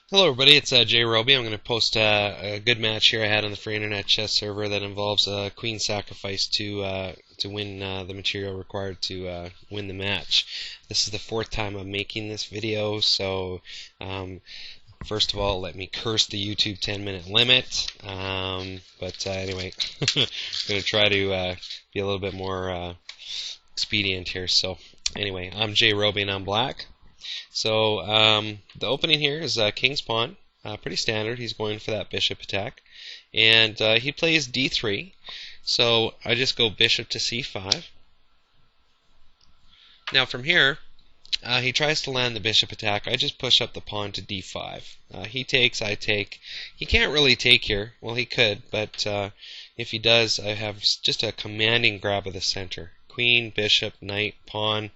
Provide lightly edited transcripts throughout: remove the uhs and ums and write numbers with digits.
Hello everybody, it's jrobi. I'm going to post a good match here I had on the free internet chess server that involves a queen sacrifice to win the material required to win the match. This is the fourth time I'm making this video, so first of all, let me curse the YouTube 10-minute limit. But anyway, I'm going to try to be a little bit more expedient here. So anyway, I'm jrobi and I'm black. So the opening here is king's pawn, pretty standard. He's going for that bishop attack, and he plays d3. So I just go bishop to c5. Now from here, he tries to land the bishop attack. I just push up the pawn to d5. He takes, I take. He can't really take here. Well, he could, but if he does, I have just a commanding grab of the center. Queen, bishop, knight, pawn.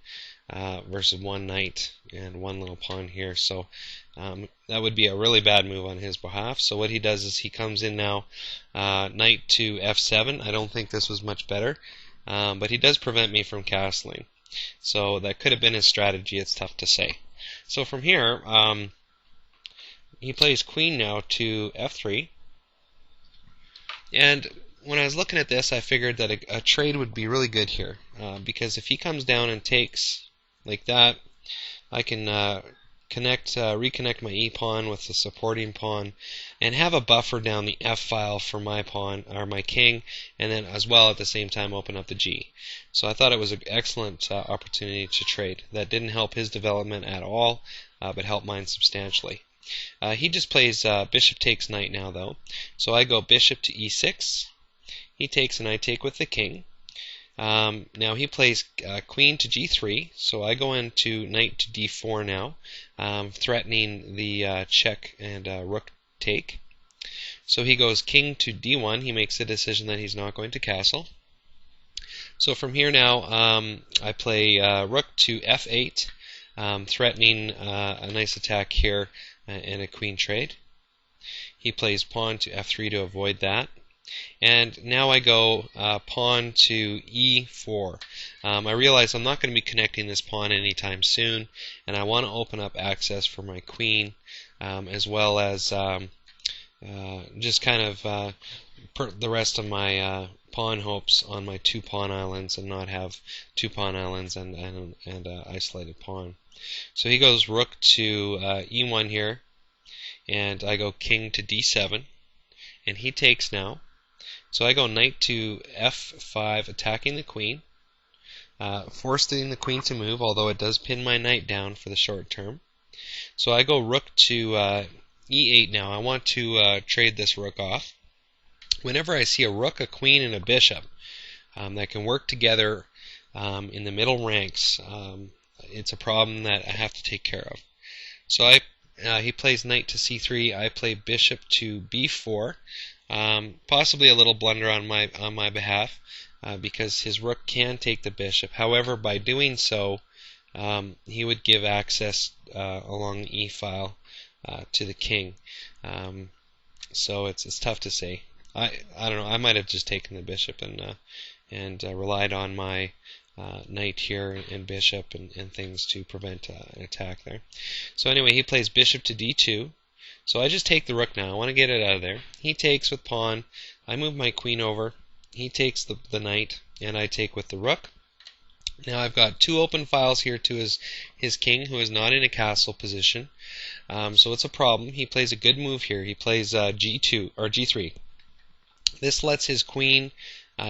Versus one knight and one little pawn here. So that would be a really bad move on his behalf. So what he does is he comes in now, knight to f7. I don't think this was much better, but he does prevent me from castling. So that could have been his strategy. It's tough to say. So from here, he plays queen now to f3. And when I was looking at this, I figured that a trade would be really good here, because if he comes down and takes like that, I can reconnect my e-pawn with the supporting pawn and have a buffer down the f file for my pawn or my king, and then as well at the same time open up the g. So I thought it was an excellent opportunity to trade. That didn't help his development at all, but helped mine substantially. He just plays bishop takes knight now though. So I go bishop to e6. He takes and I take with the king. Now he plays queen to g3, so I go into knight to d4 now, threatening the check and rook take. So he goes king to d1. He makes the decision that he's not going to castle. So from here now, I play rook to f8, threatening a nice attack here and a queen trade. He plays pawn to f3 to avoid that. And now I go pawn to e4. I realize I'm not going to be connecting this pawn anytime soon, and I want to open up access for my queen, as well as just kind of put the rest of my pawn hopes on my two pawn islands and not have two pawn islands and isolated pawn. So he goes rook to e1 here, and I go king to d7, and he takes now. So I go knight to f5, attacking the queen, forcing the queen to move, although it does pin my knight down for the short term. So I go rook to e8 now. I want to trade this rook off. Whenever I see a rook, a queen, and a bishop that can work together in the middle ranks, it's a problem that I have to take care of. So he plays knight to c3. I play bishop to b4. Possibly a little blunder on my behalf, because his rook can take the bishop. However, by doing so, he would give access along the e file to the king. So it's tough to say. I don't know. I might have just taken the bishop and relied on my knight here and bishop and things to prevent an attack there. So anyway, he plays bishop to d2. So I just take the rook now. I want to get it out of there. He takes with pawn. I move my queen over. He takes the knight, and I take with the rook. Now I've got two open files here to his king, who is not in a castle position. So it's a problem. He plays a good move here. He plays g2 or g3. This lets his queen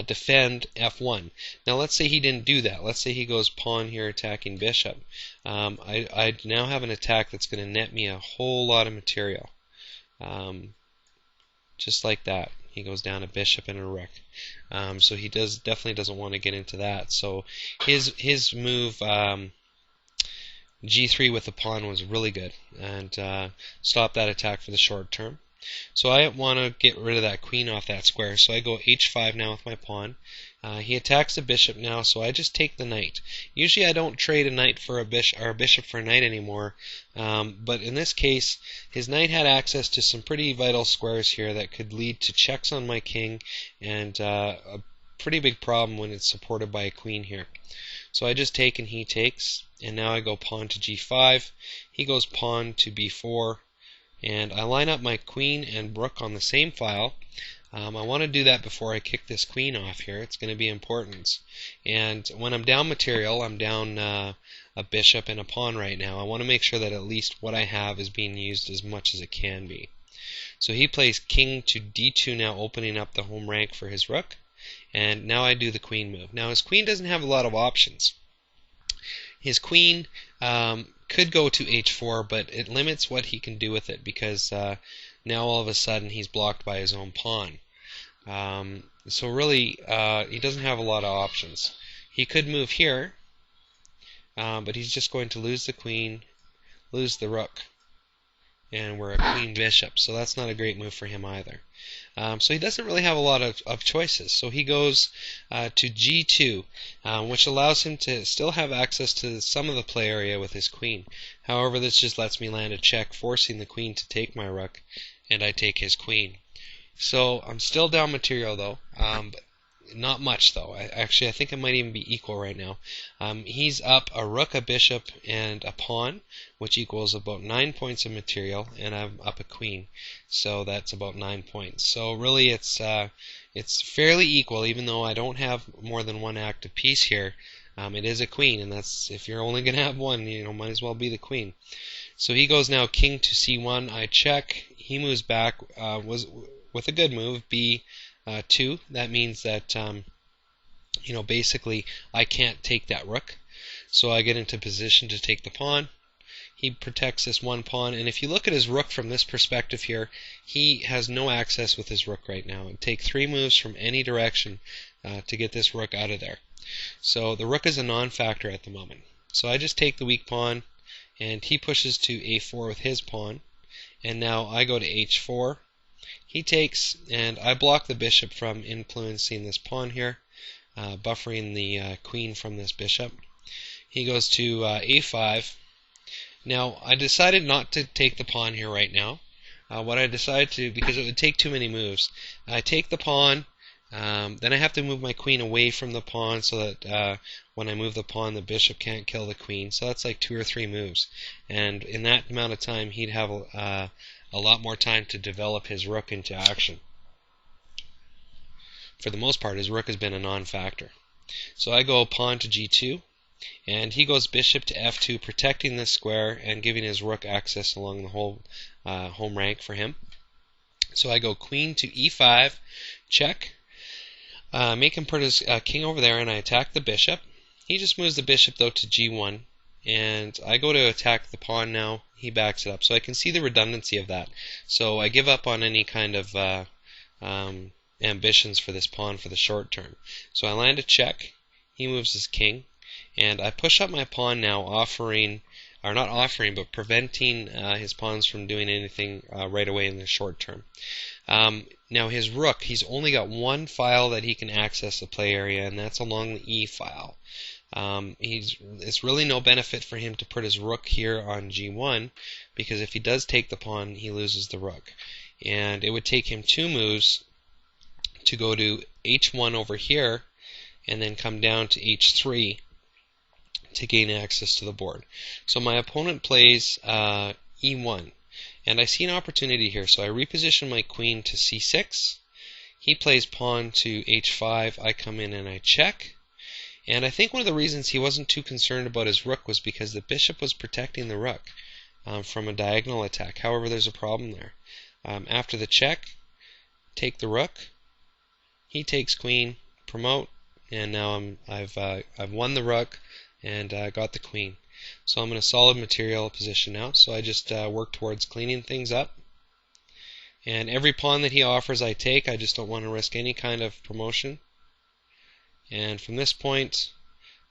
defend f1. Now let's say he didn't do that. Let's say he goes pawn here attacking bishop. I now have an attack that's going to net me a whole lot of material. Just like that. He goes down a bishop and a rook. So he definitely doesn't want to get into that. So his move g3 with the pawn was really good and stopped that attack for the short term. So I want to get rid of that queen off that square, so I go h5 now with my pawn. He attacks the bishop now, so I just take the knight. Usually I don't trade a knight for a bishop or a bishop for a knight anymore, but in this case his knight had access to some pretty vital squares here that could lead to checks on my king and a pretty big problem when it's supported by a queen here. So I just take and he takes, and now I go pawn to g5. He goes pawn to b4. and I line up my queen and rook on the same file. I want to do that before I kick this queen off here. It's going to be important. And when I'm down material, I'm down a bishop and a pawn right now. I want to make sure that at least what I have is being used as much as it can be. So he plays king to d2 now, opening up the home rank for his rook. And now I do the queen move. Now his queen doesn't have a lot of options. His queen could go to h4, but it limits what he can do with it, because now all of a sudden he's blocked by his own pawn. So really, he doesn't have a lot of options. He could move here, but he's just going to lose the queen, lose the rook, and we're a queen bishop, so that's not a great move for him either. So he doesn't really have a lot of choices. So he goes to g2, which allows him to still have access to some of the play area with his queen. However, this just lets me land a check, forcing the queen to take my rook, and I take his queen. So I'm still down material though, but not much though. I think it might even be equal right now. He's up a rook, a bishop, and a pawn, which equals about 9 points of material, and I'm up a queen, so that's about 9 points. So really, it's fairly equal, even though I don't have more than one active piece here. It is a queen, and that's, if you're only gonna have one, might as well be the queen. So he goes now king to c1. I check. He moves back. With a good move, b2. That means that basically I can't take that rook, so I get into position to take the pawn. He protects this one pawn, and if you look at his rook from this perspective here, he has no access with his rook right now. It would take 3 moves from any direction to get this rook out of there. So the rook is a non-factor at the moment. So I just take the weak pawn, and he pushes to a4 with his pawn, and now I go to h4. He takes, and I block the bishop from influencing this pawn here, buffering the queen from this bishop. He goes to a5. Now, I decided not to take the pawn here right now. What I decided to, because it would take too many moves, I take the pawn, then I have to move my queen away from the pawn so that when I move the pawn, the bishop can't kill the queen. So that's like 2 or 3 moves. And in that amount of time, he'd have a lot more time to develop his rook into action. For the most part, his rook has been a non-factor. So I go pawn to g2, and he goes bishop to f2, protecting this square and giving his rook access along the whole home rank for him. So I go queen to e5, check, make him put his king over there, and I attack the bishop. He just moves the bishop though to g1, and I go to attack the pawn now. He backs it up, so I can see the redundancy of that. So I give up on any kind of ambitions for this pawn for the short term. So I land a check. He moves his king, and I push up my pawn now, preventing his pawns from doing anything right away in the short term. Now his rook, he's only got one file that he can access the play area, and that's along the e file. It's really no benefit for him to put his rook here on g1, because if he does take the pawn, he loses the rook. And it would take him 2 moves to go to h1 over here, and then come down to h3 to gain access to the board. So my opponent plays e1, and I see an opportunity here, so I reposition my queen to c6. He plays pawn to h5. I come in and I check. And I think one of the reasons he wasn't too concerned about his rook was because the bishop was protecting the rook from a diagonal attack. However, there's a problem there. After the check, take the rook. He takes queen, promote, and now I've won the rook and got the queen. So I'm in a solid material position now. So I just work towards cleaning things up. And every pawn that he offers, I take. I just don't want to risk any kind of promotion. And from this point,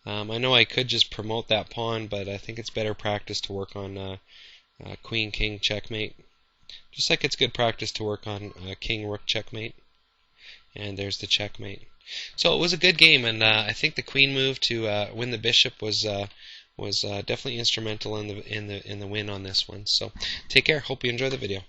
I know I could just promote that pawn, but I think it's better practice to work on queen, king, checkmate. Just like it's good practice to work on king, rook, checkmate. And there's the checkmate. So it was a good game, and I think the queen move to win the bishop was definitely instrumental in the win on this one. So take care. Hope you enjoy the video.